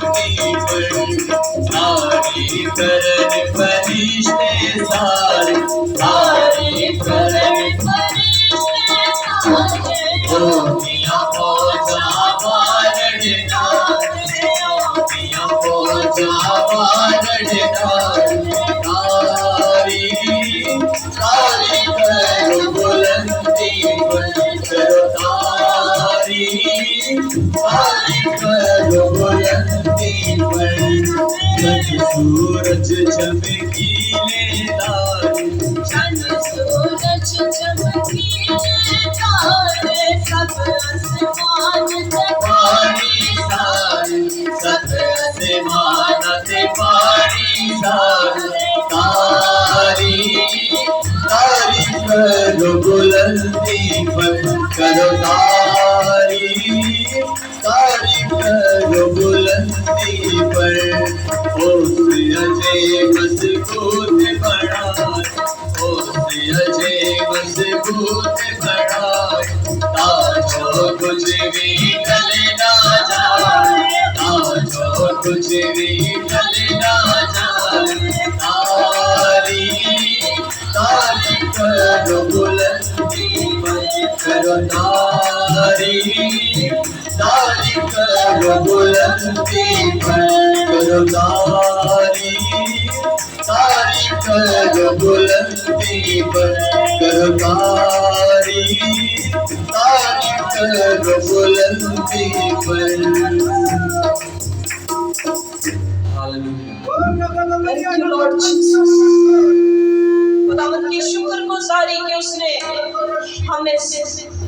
तारी करन फरिश्ते सारे, तारी करन फरिश्ते सारे, ओदियां फौजां वारन नारे, ओदियां फौजां वारन नारे। तारी तारी करो बुलंदी पर, करो तारी तारी करो बुलंदी पर, सूरज चमकीले तारे, सूरज चमकीले तारे, सब आसमान से पानी सारे, सब आसमान से पानी सारे। तारी तारी करो बुलंदी पर, करो तारी तारी करो बुलंदी पर, ओसे अजय मजबूत बनाए, ओसे अजय मजबूत बनाए। ताजो कुछ भी टल ना जाए, ताजो कुछ भी टल ना जाए। तारी तारी करो बुलंदी पर, करो तारी तारी करो बुलंदी पर, करो तारी तारी करो बुलंदी पर, करो तारी तारी करो बुलंदी पर। Thank you Lord Jesus। खुदावंद की शुक्रगुजारी कि उसने हमें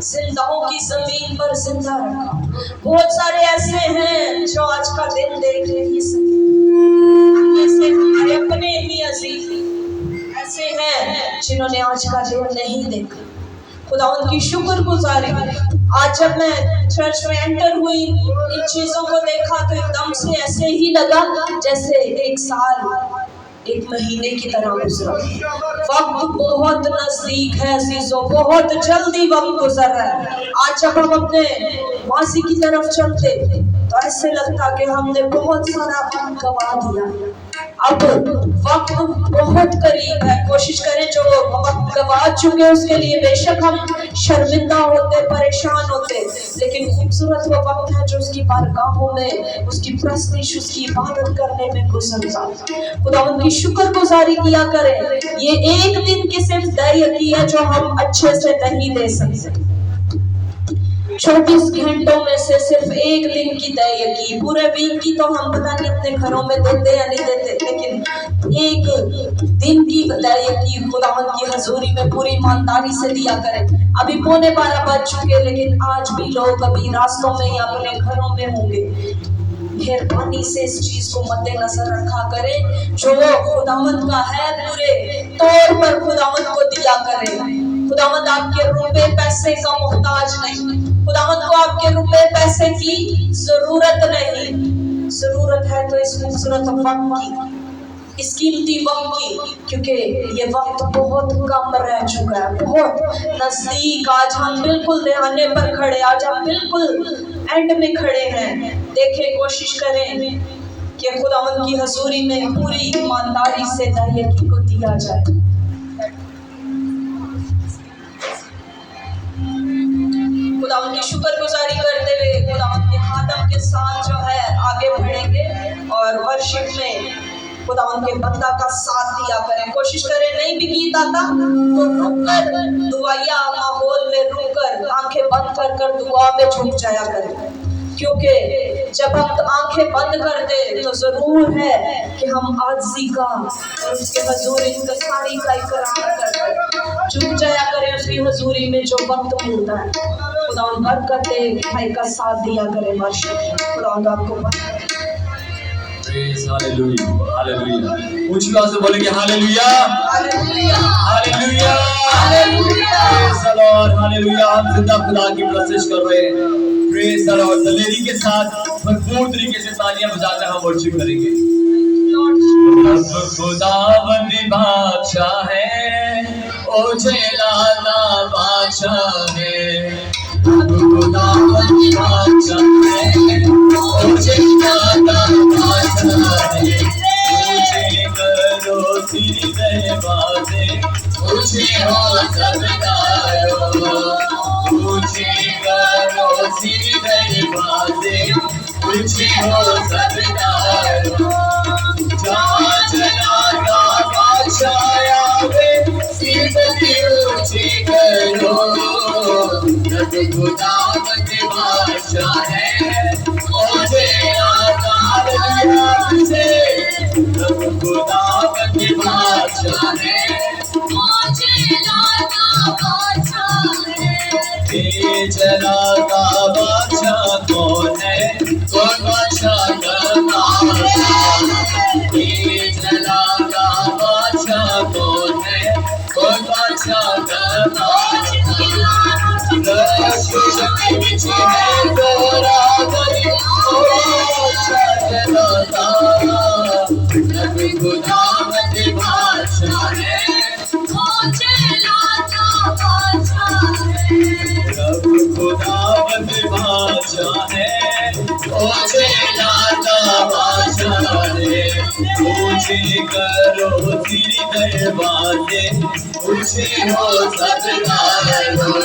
जिंदाओं की जमीन पर जिंदा रखा। बहुत सारे ऐसे हैं जो आज का दिन देख नहीं सके, ऐसे हमारे अपने ही अजीज ऐसे हैं जिन्होंने आज का दिन नहीं देखा। खुदावंद की शुक्रगुजारी। आज जब मैं चर्च में एंटर हुई, इन चीजों को देखा तो एकदम से ऐसे ही लगा जैसे एक साल एक महीने की तरह गुजरा। वक्त बहुत नजदीक है अजीजों, बहुत जल्दी वक्त गुजर रहा है। आज जब हम अपने मासी की तरफ चलते तो ऐसे लगता कि हमने बहुत सारा वक्त गवा दिया। अब वक्त बहुत करीब है। कोशिश करें जो वक्त गवा चुके उसके लिए बेशक हम शर्मिंदा होते, परेशान होते, लेकिन खूबसूरत वो वक्त है जो उसकी बारगाहों में उसकी प्रस्तुति, उसकी इबादत करने में गुजरता। खुदावंद की शुक्रगुजारी किया करें। ये एक दिन की सिर्फ दयाकी है जो हम अच्छे से नहीं दे सकते। 24 घंटों में से सिर्फ एक दिन की दयाकी, पूरे वीक की तो हम पता नहीं अपने घरों में देते या नहीं देते, लेकिन एक दिन की दयाकी खुदावंद की हजूरी में पूरी ईमानदारी से दिया करें। अभी 11:15 बज चुके, लेकिन आज भी लोग अभी रास्तों में या अपने घरों में होंगे। मेहरबानी से इस चीज को मद्देनजर रखा करें, जो खुदावंद का है पूरे तौर पर खुदावंद को दिया करें। खुदावंद आपके रुपए पैसे का मोहताज नहीं, खुदावंद को आपके रुपए पैसे की जरूरत नहीं। जरूरत है तो इस खूबसूरत वक्त की, इस कीमती वक्त की, क्योंकि ये वक्त बहुत कम रह चुका है, बहुत नजदीक। आज हम बिल्कुल दहाने पर खड़े, आज हम बिल्कुल एंड में खड़े हैं। देखें, कोशिश करें कि खुदावंद की हजूरी में पूरी ईमानदारी से दयाकी को दिया जाए। खुदावंद की शुक्रगुजारी करते हुए खुदावंद के खादम के साथ जो है आगे बढ़ेंगे और वर्शिप में खुदावंद के बंदा का साथ दिया करें। कोशिश करें, नहीं भी गीत आता तो रुककर दुआया माहौल में रुककर आंखें बंद कर कर दुआ में झुक जाया करें, क्योंकि जब हम आंखें बंद कर दे तो जरूर है कि हम आजिज़ी का और उसके हजूर इंतसारी का इकरार करते, झुक जाया करें उसकी हजूरी में जो वक्त मिलता है। खुदा बरकत दे, भाई का साथ दिया करें। वर्शिप खुदा आपको प्रेज़, हालेलुया, हालेलुया। ऊंची आवाज से बोलेंगे hallelujah, hallelujah, hallelujah, hallelujah. Praise the Lord, hallelujah. हम जिंदा खुदा की प्रशंसा कर रहे हैं। Praise the Lord. दलेरी के साथ भरपूर तरीके से तालियां बजाकर हम वर्शिप करेंगे। रब खुदावंद बादशाह है, ओ जलाला बादशाह है। रब खुदावंद बादशाह है, ओ जलाला ऊंचे हो सब तारों, ऊंचे करो सिर दरवाजे, ऊंचे हो सब तारों। जहाँ जनाता बादशाह आवे, सिर भी ऊंचे करो। रब खुदावंद बादशाह है, मुझे आता हालेलुया से। रब खुदावंद बादशाह है, मुझे आता बादशाह है। तेज जलाता बादशाह कौन है? कौन बादशाह का बादशाह? तेज जलाता बादशाह कौन है? कौन बादशाह का बादशाह? शक्ति पीछे है तोरा बलि, ओ बादशाह जलाता। रब खुदावंद बादशाह है, मुझे लाता बादशाह है। रब खुदावंद बादशाह है, मुझे लाता बादशाह है। ऊंचे करो सिर दरवाजे, ऊंचे हो सब तारों।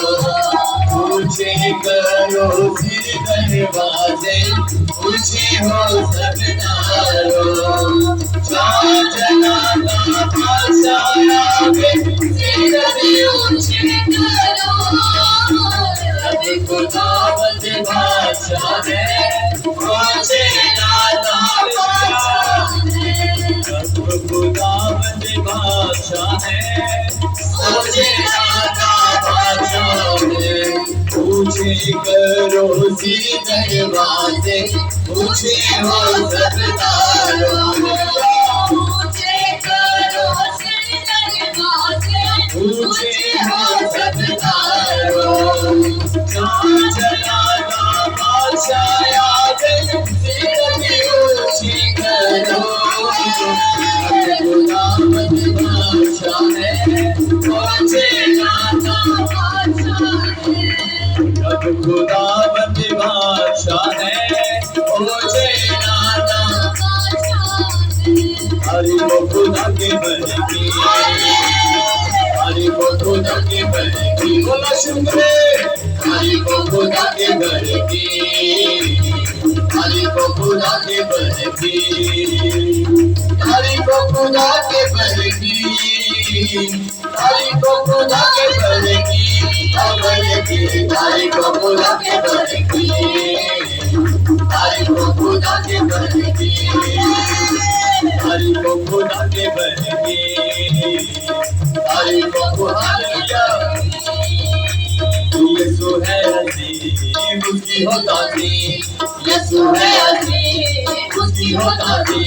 ऊंचे करो सिर दरवाजे, ऊंचे हो सब तारों। जहाँ जनाता बादशाह आवे, सिर भी ऊंचे करो। रब खुदावंद बादशाह है, मुझे लाता बादशाह है। रब खुदावंद बादशाह है, मुझे लाता बादशाह है। ऊंचे करो सिर दरवाजे, ऊंचे हो सब तारों। ऊंचे करो सिर दरवाजे, ऊंचे हो सब तारों। जहाँ जलाता बादशाह आवे, सिर भी ऊंची करो। रब खुदावंद बादशाह है, मुझे लाता बादशाह है। रब खुदावंद बादशाह है, मुझे लाता बादशाह है। हरि को खुदा के बल की, हरि को खुदा के बल की, बोला शुक्र। हरि को खुदा के बल की, हरि को खुदा के बल की, हरि को खुदा के बल की, हरि को खुदा के बल की, हरि को खुदा के बल की, हरि को खुदा के बल की, हरि को खुदा के बल की, हरि को खुदा यीशु है अजीब उसकी होता थी, यीशु है अजीब उसकी होता थी।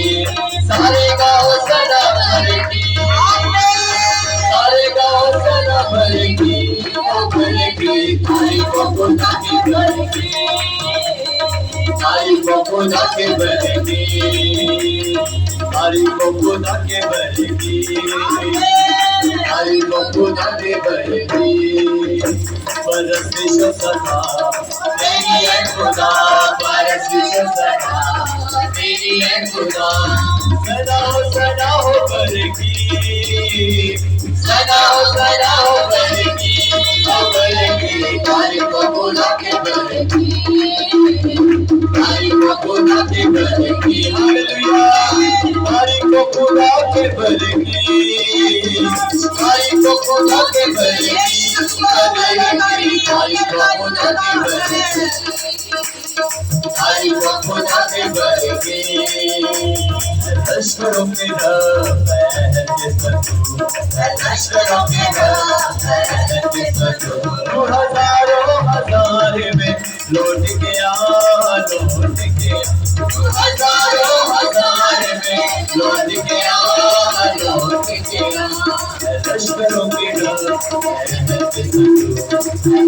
सारे गाँव सना भरेगी, सारे गाँव सना भरेगी, भरेगी। हरि को खुदा की भरेगी, हरि को खुदा के भरेगी, हरि को खुदा के भरेगी, हरि को खुदा के भरेगी। परस्तिश सदा तेरी है खुदा, परस्तिश सदा तेरी है खुदा। सदा हो भरेगी, सदा हो भरेगी, भरेगी। हरि को खुदा के भरेगी, हरि को खुदा के भरेगी। हालेलुया। हरि को खुदा के भरेगी, हरि को खुदा के भरेगी, हरि को खुदा के भरेगी, हरि को खुदा के भरेगी। लश्करों के रब है लश्करों के रब है। हजारों हजार में लौट गया, लौट गया। हजारों हजार में लौट गया, लौट गया। लश्करों के रब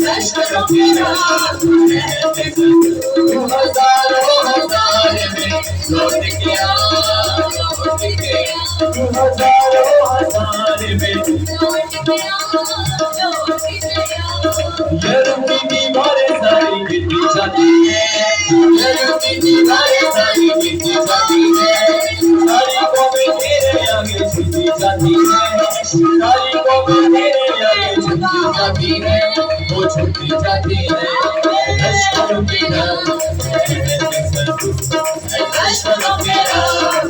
लश्करों के रब हजारों हजार में लौट गया, लौट गया। हजारों हजार में लौट गया, लौट गया। यरूब की दीवारें सारी गिरती जाती है, यरूब की दीवारें सारी गिरती जाती है। सारी कौमें तेरे आगे झुकती जाती है, सारी कौमें तेरे है वो छूटी जाती है। लश्करों की रब, लश्करों की रब,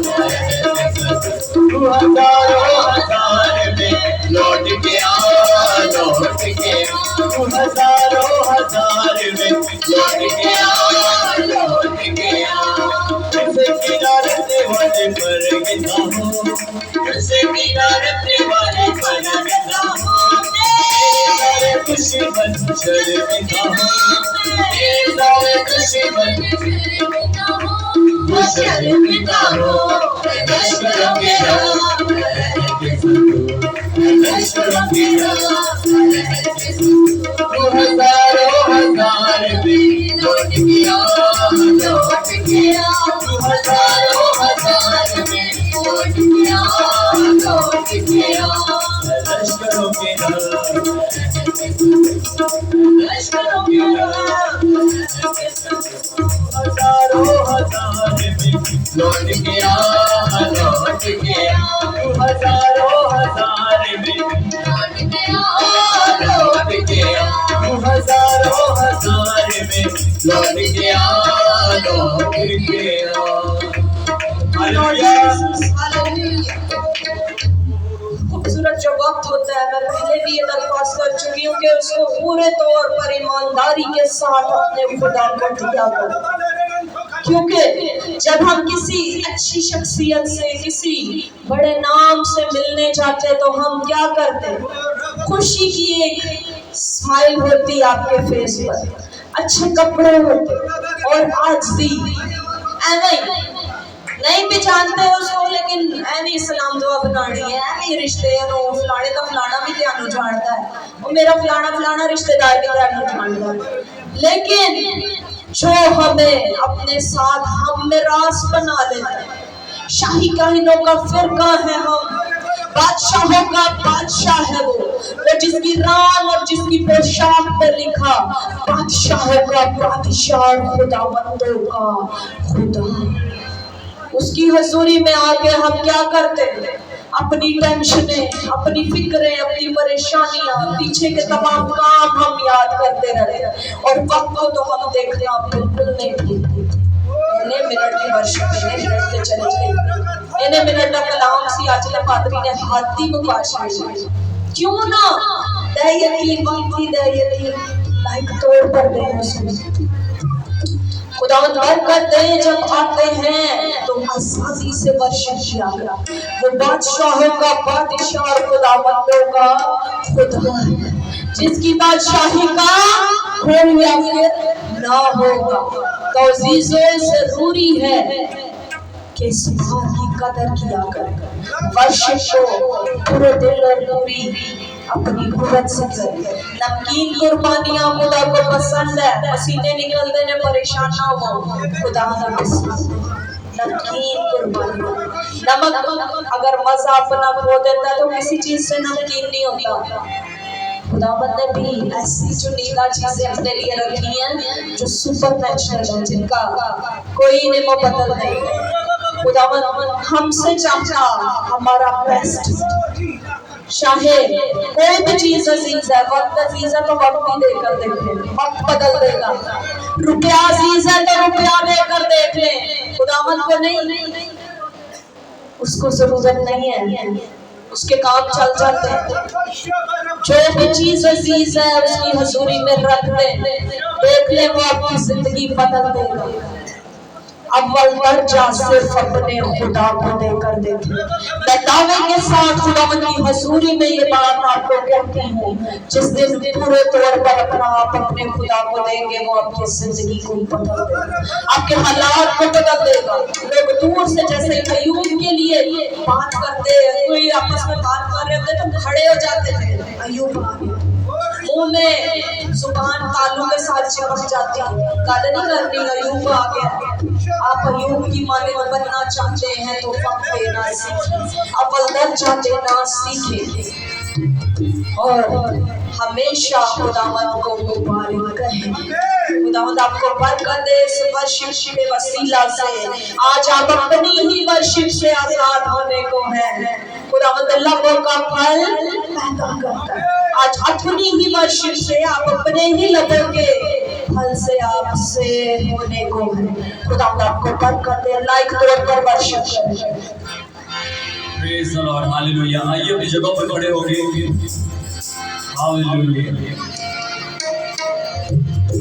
तू हजारों हजार में लौट के आ, लौट के आ, तू हजारों हजार में लौट के आ, लौट के आ। जैसे किनारे वाले पर गिरा हो, जैसे किनारे वाले पर गिरा हो, सारे दुश्मन शर्मिंदा हो, सारे दुश्मन शर्मिंदा हो। लश्करों के रब, लश्करों के रब, तू हजारों हजार में लौट गया, लौट गया, तू हजारों हजार में लौट गया, लौट गया। लश्करों के रब, लश्करों के रब, हजारों हजार में लौट गया, लौट गया, तू हजारों हजार में लौट गया, लौट गया, तू हजारों हजार में लौट गया, लौट गया। हालेलुया। खूबसूरत जो वक्त होता है, मैं पहले भी ये दरख्वास्त कर चुकी हूँ कि उसको पूरे तौर पर ईमानदारी के साथ अपने खुदा को दिया करो। क्योंकि जब हम किसी अच्छी शख्सियत से, किसी बड़े नाम से मिलने जाते तो हम क्या करते? खुशी की एक स्माइल होती आपके फेस पर, अच्छे कपड़े होते, और आज भी नहीं पहचानते उसको, लेकिन ऐवी सलाम दुआ बनानी है, ऐवी रिश्ते फलाने का फलाना भी ध्यान जानता है, वो मेरा फलाना रिश्तेदार भी ध्यान जानता है। लेकिन जो हमें अपने साथ हम मिरास बना लेता है, शाही काहिनों का फिरका है हम, बादशाहों का बादशाह है वो जिसकी रान और जिसकी पोशाक पे लिखा बादशाहों का बादशाह, खुदावंदों का खुदा। उसकी हजूरी में आके हम क्या करते हैं? अपनी टेंशनें, अपनी फिक्रें, अपनी परेशानियां, पीछे के तमाम काम हम याद करते रहते, और वक्त को तो हम देखना बिल्कुल नहीं भूलते। इन्हें मिनट की वर्षा, इन्हें मिनट के चले गए, इन्हें मिनट का कलाम सी आज ने पादरी ने हाथी मुकाशा क्यों ना दयती वक्ती दयती लाइक तोड़ कर दे उसमें। खुदावंद बरकत दे जब आते हैं तो आसानी से वर्षिप किया करा। वो बादशाहों का बादशाह और खुदावंदों का खुदा है, जिसकी बादशाही का कोई आखिर ना होगा। तो अजीजों जरूरी है कि इस बात की कदर किया करें, वर्षिप को पूरे दिल और पूरी अपनी कुव्वत से करें। नमकीन कुर्बानियां खुदा को पसंद है, पसीने निकलते ने परेशान ना हो, खुदा को पसंद नमकीन कुर्बानियां। नमक अगर मजा अपना खो देता है तो किसी चीज से नमकीन नहीं होता। खुदावंद ने भी ऐसी चुनिंदा चीजें अपने लिए रखी हैं जो सुपर नेचुरल है, जिनका कोई निमो बदल नहीं। खुदावंद हमसे चाहता हमारा बेस्ट, चाहे कोई भी चीज अजीज है, वक्त अजीज है तो वक्त भी देकर देखें, वक्त बदल देगा। रुपया अजीज है तो रुपया देकर देख लें, खुदावंद को नहीं, उसको जरूरत नहीं है, उसके काम चल जाते हैं। जो भी चीज अजीज है उसकी हजूरी में रख ले, देख ले वो आपकी जिंदगी बदल देगा। अव्वल दर्जा सिर्फ अपने खुदा को देकर देखें। मैं दावे के साथ खुदावंद की हजूरी में ये बात आपको कहती हूँ, जिस दिन पूरे तौर पर अपना आप अपने खुदा को देंगे वो आपकी जिंदगी को बदल देगा, आपके हालात को बदल देगा। लोग दूर से जैसे अय्यूब के लिए बात करते हैं, कोई आपस में बात कर रहे होते तो खड़े हो जाते थे, अय्यूब आ गया, मुंह में जुबान तालू के साथ चिपक जाती है, गल नहीं करनी, अय्यूब आ गया। आप अय्यूब की माने बनना चाहते हैं तो वक्त देना सीखें, अव्वल दर्जा देना सीखें, और हमेशा खुदावंद को मुबारक कहें। खुदावंद आपको बरकत दे इस वर्शिप के वसीला से। आज आप अपनी ही वर्शिप से आजाद होने को है। खुदावंद लबों का फल पैदा करता है, आज अपनी ही वर्शिप से, आप अपने ही लगन के फल से आपसे होने को है। खुदा आपको बरकत दे। लाइक तोड़कर वर्शिप करें। Praise the Lord, hallelujah. आइए अपनी जगह पर खड़े हो गए। हालेलुया।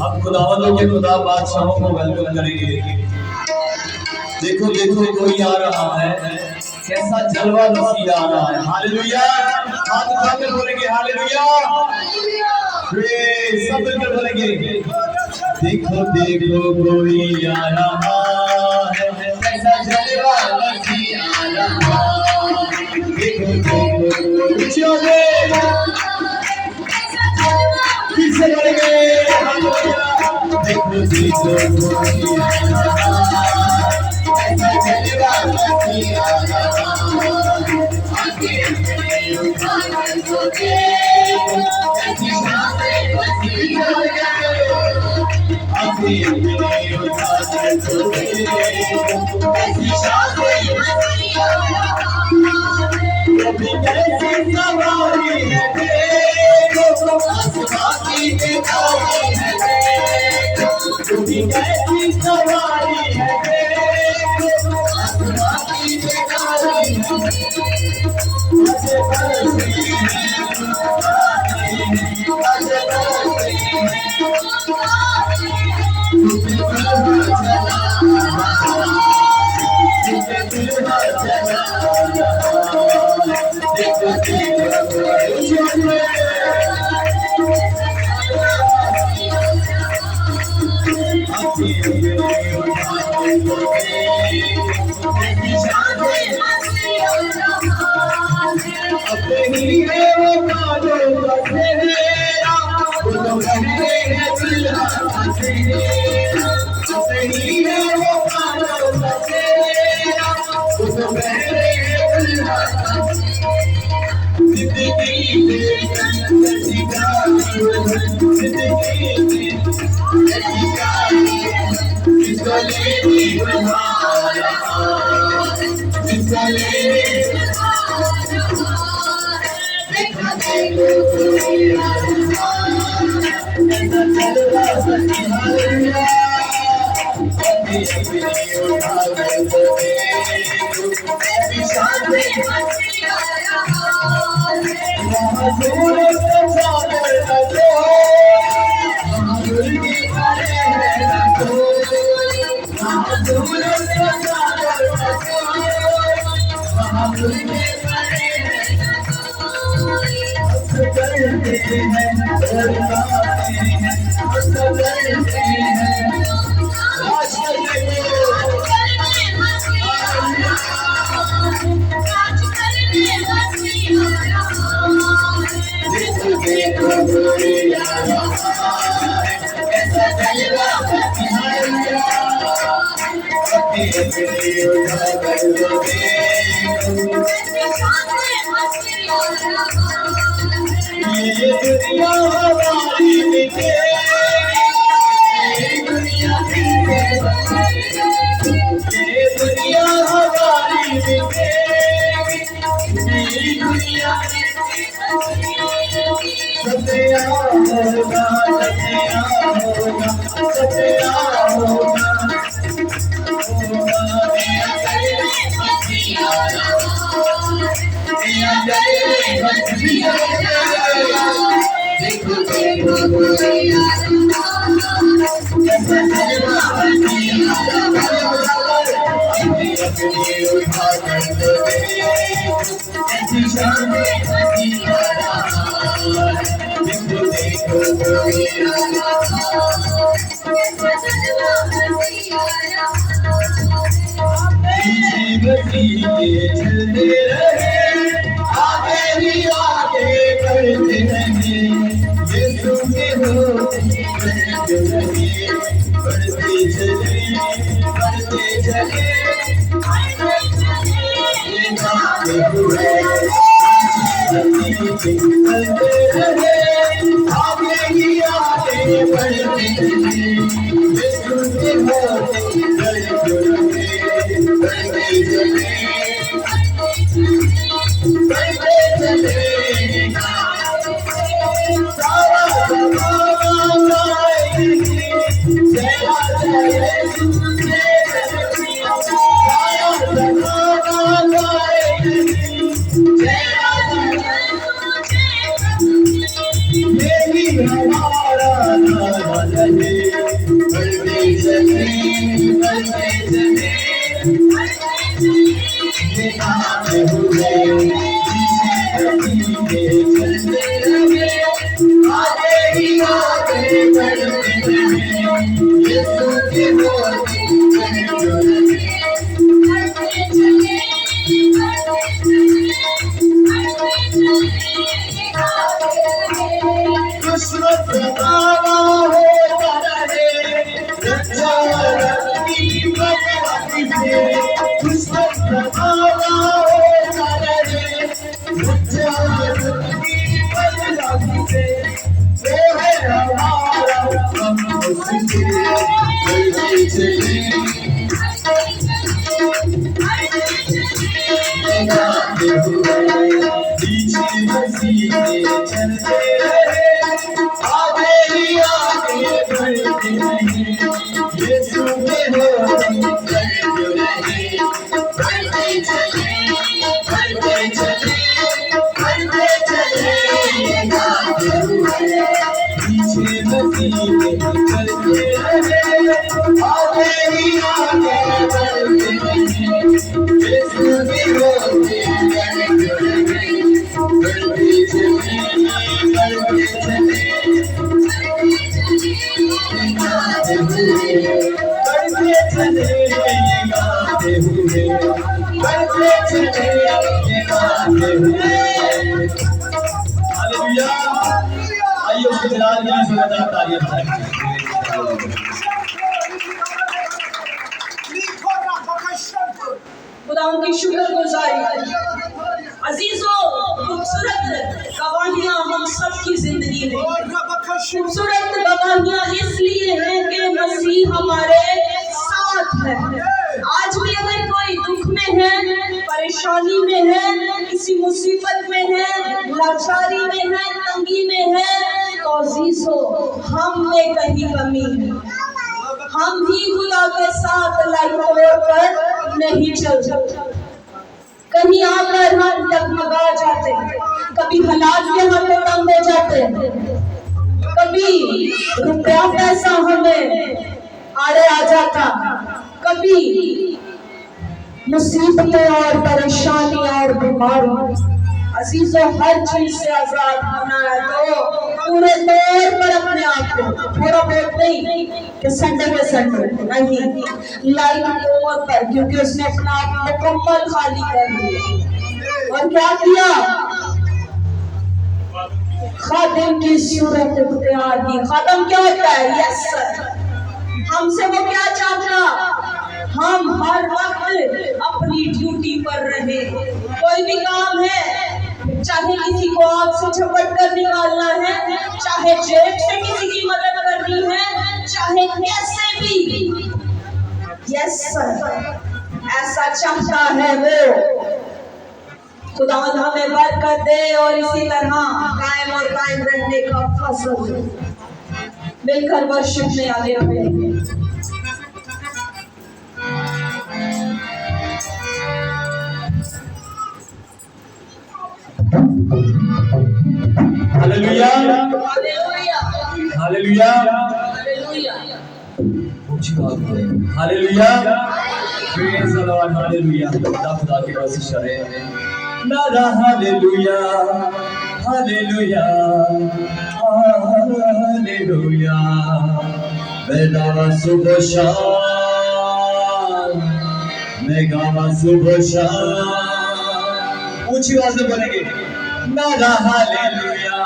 अब खुदावंदों के खुदा बादशाहों को वेलकम करेंगे। देखो देखो कोई आ रहा है, कैसा जलवा मसीह आ रहा है। हालेलुया। हाथ उठाकर बोलेंगे हालेलुया। प्रेज, सब मिलकर बोलेंगे देखो देखो कोई आ रहा है, कैसा जलवा मसीह आ रहा है। देखो देखो ऊंचियों से फिर से बोलेंगे हालेलुया। देखो देखो कोई आ रहा है, कैसा जलवा मसीह आ रहा है। आगे उठाकर तो देखो, कैसी शान मसीह आ रहा है। आगे उठाकर तो देखो, कैसी शान मसीह आ रहा है। कभी कैसी सवारी है देखो, आसमां की बेतारी है देखो। कभी कैसी सवारी है देखो, आसमां की बेतारी है। ये गाते हुए पीछे चलते रहे, आगे ही आगे बढ़ते रहे, यीशु की होती दुश्मन प्रतावा होता रहे, रक्षा रखी भगवती से, दुश्मन प्रतावा होता रहे, रक्षा रखी भगवती से, वो है हमारा हम उसके चलते चले, गाते हुए पीछे मसीह के चलते रहे, आगे ही आगे बढ़ते रहे, यीशु के होती करते रहे, बढ़ते चले, बढ़ते चले, बढ़ते चले, गाते हुए पीछे मसीह के चलते रहे, आगे ही आगे बढ़ते रहे, यीशु के होती करते रहे, बढ़ते चले, बढ़ते चले, गाते हुए, बढ़ते चले, गाते हुए, बढ़ते चले, गाते हुए। हालेलुया। आइए उसके जलाल के लिए जोरदार तालियां बजाएं। खुदावंद की शुक्रगुजारी। अजीजों, खूबसूरत गवाहियां हम सबकी जिंदगी में, खूबसूरत गवाहियां इसलिए हैं कि मसीह हमारे साथ है। आज भी अगर कोई दुख में है, परेशानी में है, किसी मुसीबत में है, लाचारी में है, तंगी में है, तो अजीजों हम में कहीं कमी है। हम भी खुदा के साथ लाइन तोड़कर नहीं चल सकते। कहीं आकर हम डगमगा जाते, कभी हालात के हाथों तंग हो जाते, कभी रुपया पैसा हमें आड़े आ जाता, कभी मुसीबतें और परेशानियां और बीमारी। अजीजों, हर चीज से आजाद होना है तो पूरे तौर पर अपने आप को, थोड़ा बहुत नहीं कि संडे में संडे नहीं, लाइन तौर पर, क्योंकि उसने अपना आप मुकम्मल खाली कर लिया। और क्या किया? खादिम की सूरत इख्तियार की। खादिम क्या होता है? Yes sir. हमसे वो क्या चाहता? हम हर वक्त अपनी ड्यूटी पर रहे। कोई भी काम है, चाहे किसी को आग से झपट कर निकालना है, चाहे जेब से किसी की मदद करनी है, चाहे कैसे भी, यस सर, ऐसा चाहता है वो। खुदावंद हमें बरकत दे और इसी तरह कायम और कायम रहने का फजल दे। मिलकर वर्शिप में आगे बढ़ेंगे। Hallelujah, hallelujah, hallelujah, hallelujah. Hallelujah, praise the Lord, hallelujah. खुदा की बख्शिश है। नारा हालेलुया, हालेलुया, हालेलुया। मैं गावा सुबह शाम, मैं गावा सुबह शाम। ऊंची आवाज में बोलेंगे, नारा हालेलुया,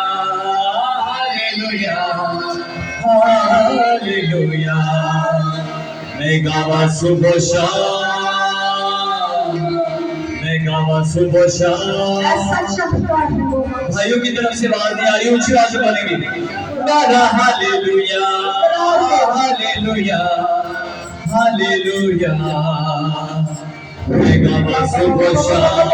हालेलुया, हालेलुया। मैं गावा सुबह शाम, मैं गावा सुबह शाम। ऐसा चाहता है वो। भाइयों की तरफ से आवाज नहीं आ रही, ऊंची आवाज में बोलेंगे, नारा हालेलुया, हालेलुया, हालेलुया। मैं गावा सुबह शाम,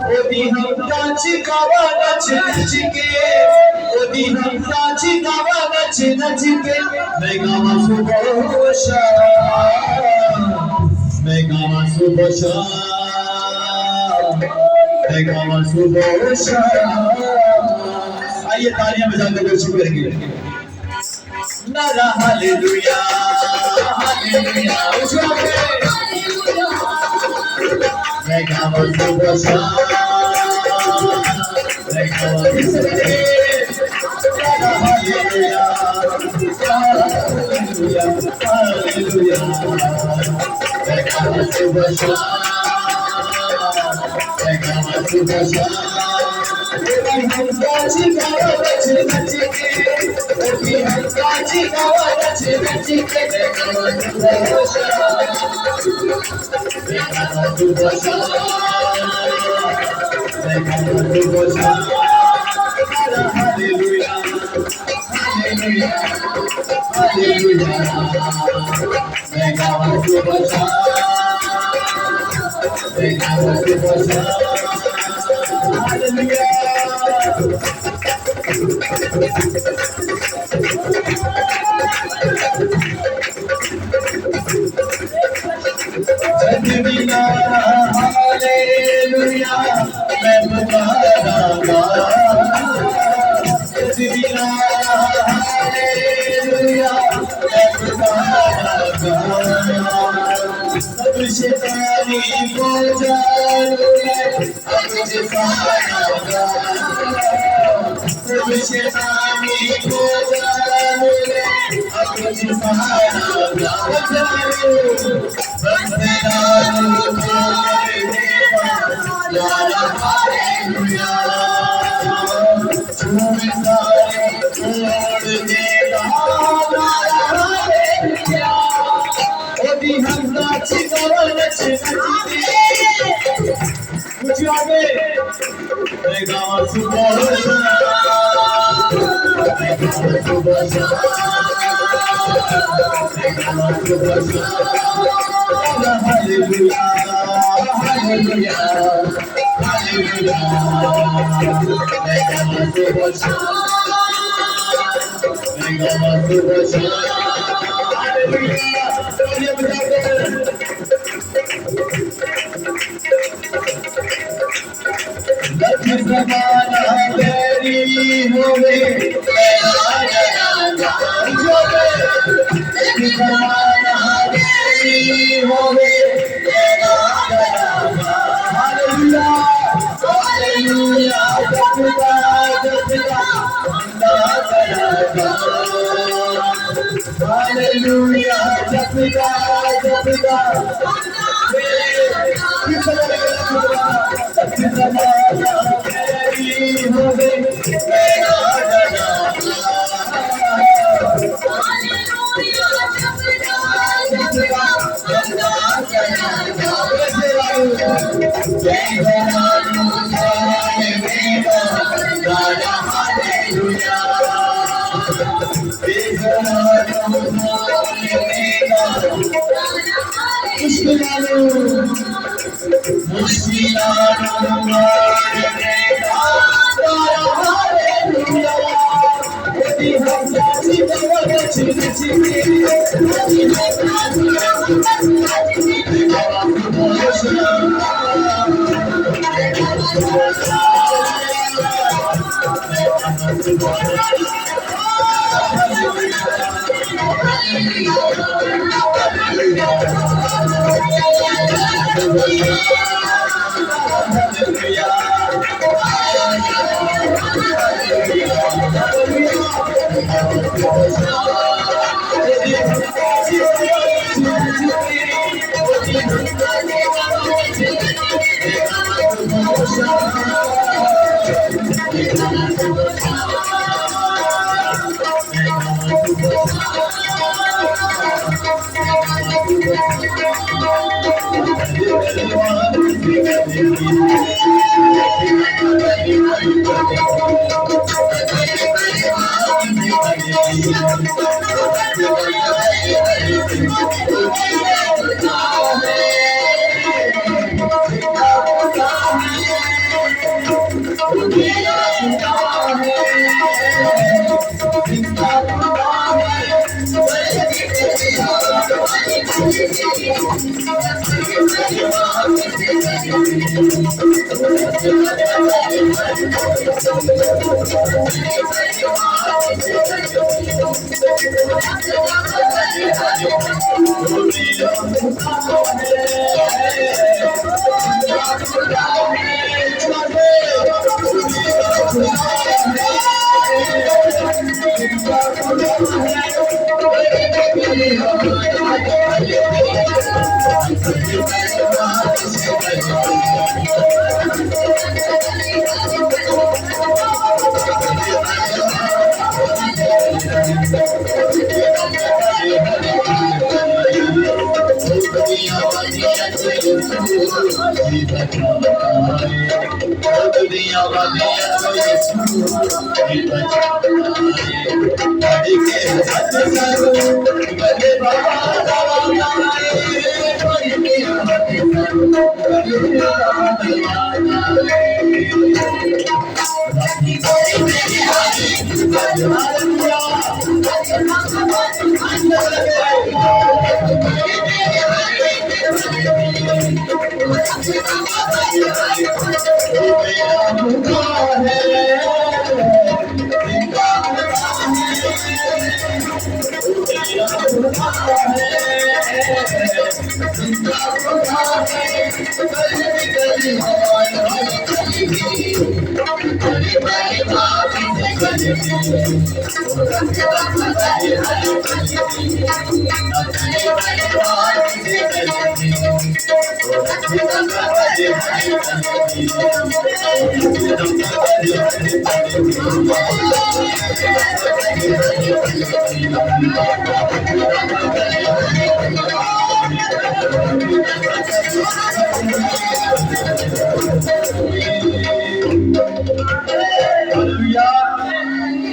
ओदी हम नाच गावा नच नच के, ओदी हम नाच गावा नच नच के। मैं गावा सुबह शाम, मैं गावा सुबह शाम, मैं गावा सुबह शाम। आइए तालियां बजाकर वर्शिप करेंगे। Nara hallelujah, hallelujah. Mega Masubasha, Mega Masubasha, hallelujah, hallelujah, hallelujah. Mega Masubasha, Mega Masubasha.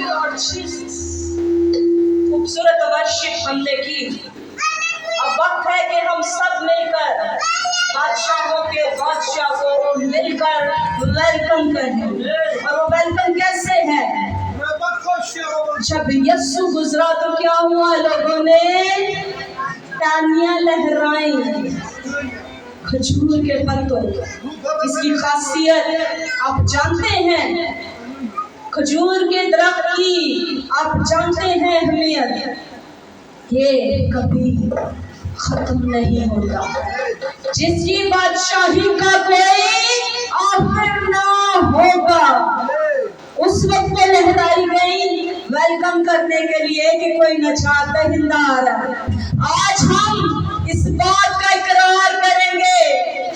Lord Jesus, खूबसूरत वर्शिप हमने की। अब वक्त है कि हम सब मिलकर बादशाहों के बादशाह को मिलकर वेलकम करें। और वो वेलकम कैसे है? जब यीशु गुजरा तो क्या हुआ? लोगों ने तालियां लहराई। खजूर के पत्तों, इसकी खासियत आप जानते हैं। खजूर के दरख्त की आप जानते हैं अहमियत। ये कभी खत्म नहीं होता। जिसकी बादशाही का कोई आखिर ना होगा। उस वक्त वो लहराई गई वेलकम करने के लिए कि कोई नजात दहिंदा आ रहा है। आज हम इस बात का इकरार करेंगे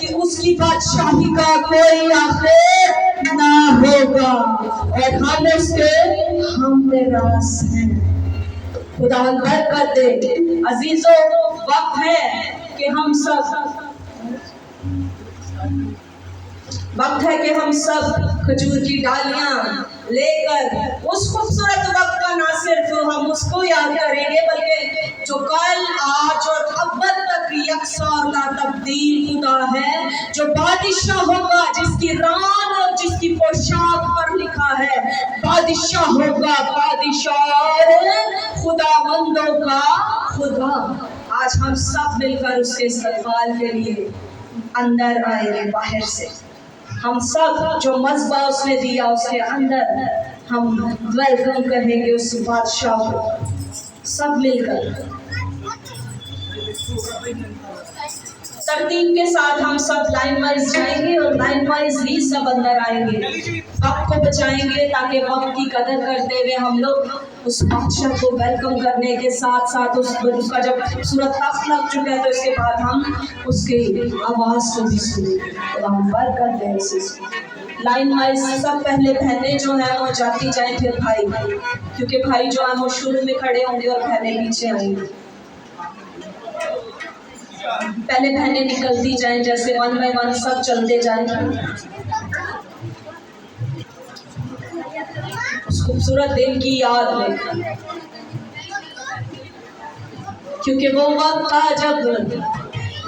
कि उसकी बादशाही का कोई आखिर ना होगा और हम उसके हमरास हैं। खुदा बरकत दे। अजीजों, वक्त है कि हम सब खजूर की डालियां लेकर उस खूबसूरत वक्त का ना सिर्फ हम उसको याद करेंगे बल्कि जो कल, आज और अब्बद तक यकसा और लातब्दील खुदा है, जो बादशाह होगा, जिसकी रान और जिसकी पोशाक पर लिखा है बादशाह होगा, बादशाह और खुदावंदों का खुदा। आज हम सब मिलकर उसके इस्तकबाल के लिए अंदर आएंगे। बाहर से हम सब जो मज़बा उसने दिया उसके अंदर हम वेलकम करेंगे उस बादशाह को सब मिलकर। तरतीब के साथ हम सब लाइन वाइज जाएंगे और लाइन वाइज ही सब अंदर आएंगे। वक्त को बचाएंगे ताकि वक्त की कदर करते हुए हम लोग उस बादशाह को वेलकम करने के साथ साथ उसका जब खूबसूरत तख्त लग चुका है तो इसके बाद हम उसकी आवाज़ को भी सुनेंगे। तो हम बरकत दें इसे। लाइन वाइज सब पहले बहनें जो हैं वो जाती जाएं, फिर भाई, क्योंकि भाई जो हैं वो शुरू में खड़े होंगे और बहनें पीछे आएंगी। पहले बहनें निकलती जाएं, जैसे वन बाय वन सब चलते जाएं। उस खूबसूरत दिन की याद में, क्योंकि वो वक्त था जब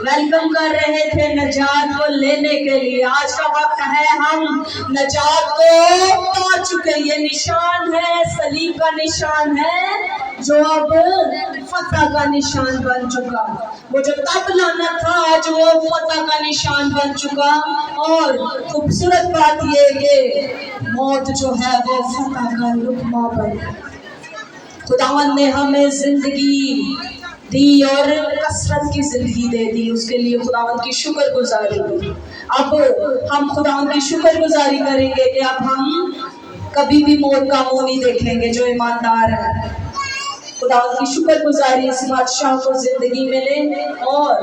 वेलकम कर रहे थे नजात को लेने के लिए। आज का वक्त है हम नजात को पा चुके। ये निशान है, सलीब का निशान है जो अब फतह का निशान बन चुका। वो जो तब लाना था आज वो फतह का निशान बन चुका। और खूबसूरत बात ये मौत जो है वो फतह का लुकमा बन। खुदावन ने हमें जिंदगी दी और कसरत की जिंदगी दे दी, उसके लिए खुदावन की शुक्रगुजारी। अब हम खुदावन की शुक्रगुजारी करेंगे कि अब हम कभी भी मौत का मुंह नहीं देखेंगे जो ईमानदार है। खुदावन की शुक्रगुजारी इस बादशाह को जिंदगी मिले और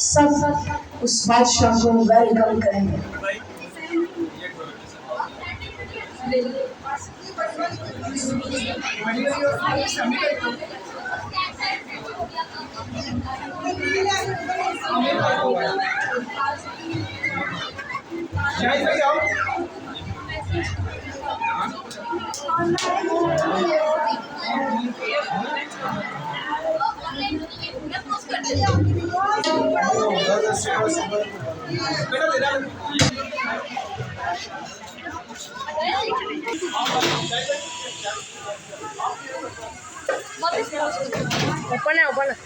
सब उस बादशाह को वेलकम करेंगे। ओपन है, ओपन है।